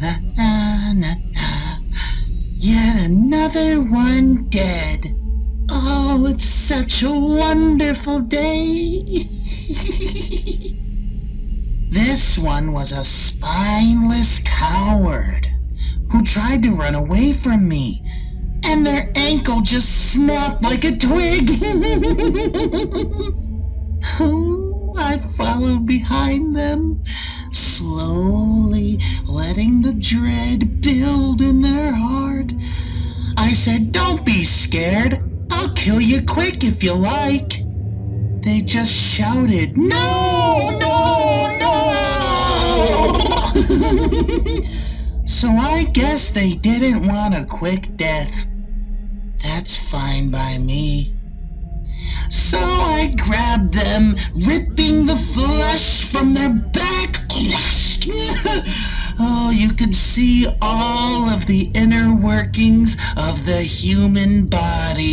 Na, na, na, na. Yet another one dead. Oh, it's such a wonderful day. This one was a spineless coward who tried to run away from me, and their ankle just snapped like a twig. Oh, I followed behind them, slowly letting the dread build in their heart. I said, "Don't be scared. I'll kill you quick if you like." They just shouted, "No, no, no!" So I guess they didn't want a quick death. That's fine by me. So I grabbed them, ripping the flesh from their back. Oh, you could see all of the inner workings of the human body.